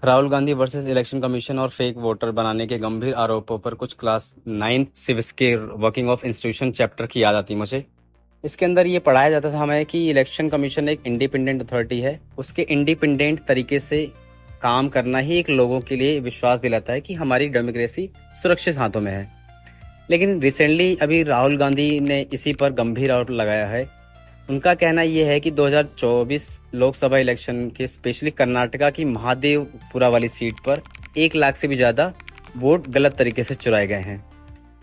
Rahul Gandhi versus election commission और fake voter बनाने के गंभीर आरोपों पर कुछ क्लास 9 सिविक्स के वर्किंग ऑफ इंस्टीट्यूशन चैप्टर की याद आती मुझे। इसके अंदर ये पढ़ाया जाता था हमें कि इलेक्शन कमीशन एक इंडिपेंडेंट अथॉरिटी है। उसके इंडिपेंडेंट तरीके से काम करना ही एक लोगों के लिए विश्वास दिलाता है कि हमारी डेमोक्रेसी सुरक्षित हाथों में है। लेकिन रिसेंटली अभी राहुल गांधी ने इसी पर गंभीर आरोप लगाया है। उनका कहना यह है कि 2024 लोकसभा इलेक्शन के स्पेशली कर्नाटका की महादेवपुरा वाली सीट पर 1 लाख से भी ज़्यादा वोट गलत तरीके से चुराए गए हैं,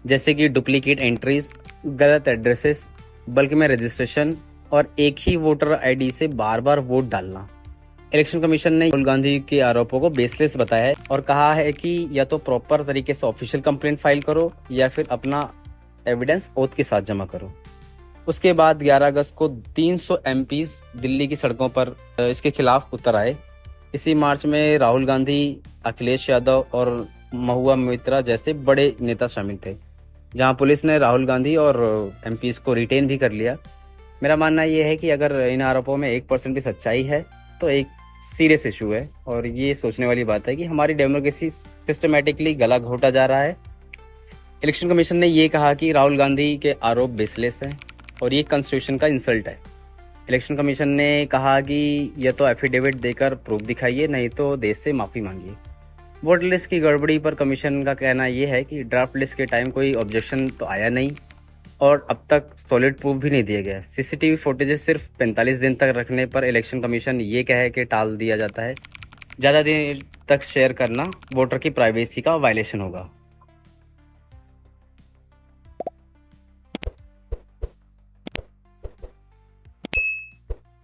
जैसे कि डुप्लीकेट एंट्रीज, गलत एड्रेसेस, बल्कि में रजिस्ट्रेशन और एक ही वोटर आईडी से बार बार वोट डालना। इलेक्शन कमीशन ने राहुल गांधी के आरोपों को बेसलेस बताया है और कहा है कि या तो प्रॉपर तरीके से ऑफिशियल कंप्लेंट फाइल करो या फिर अपना एविडेंस ओथ के साथ जमा करो। उसके बाद 11 अगस्त को 300 एमपीज दिल्ली की सड़कों पर इसके खिलाफ उतर आए। इसी मार्च में राहुल गांधी, अखिलेश यादव और महुआ मोइत्रा जैसे बड़े नेता शामिल थे, जहां पुलिस ने राहुल गांधी और एमपीज को रिटेन भी कर लिया। मेरा मानना यह है कि अगर इन आरोपों में 1% भी सच्चाई है तो एक सीरियस इशू है और ये सोचने वाली बात है कि हमारी डेमोक्रेसी सिस्टमेटिकली गला घोटा जा रहा है। इलेक्शन कमीशन ने ये कहा कि राहुल गांधी के आरोप बेसलेस हैं और ये कॉन्स्टिट्यूशन का इंसल्ट है। इलेक्शन कमीशन ने कहा कि या तो एफिडेविट देकर प्रूफ दिखाइए, नहीं तो देश से माफ़ी मांगिए। वोटर लिस्ट की गड़बड़ी पर कमीशन का कहना यह है कि ड्राफ्ट लिस्ट के टाइम कोई ऑब्जेक्शन तो आया नहीं और अब तक सॉलिड प्रूफ भी नहीं दिया गया। सीसीटीवी फुटेजेस सिर्फ 45 दिन तक रखने पर इलेक्शन कमीशन ये कहे कि टाल दिया जाता है। ज़्यादा देर तक शेयर करना वोटर की प्राइवेसी का वायलेशन होगा।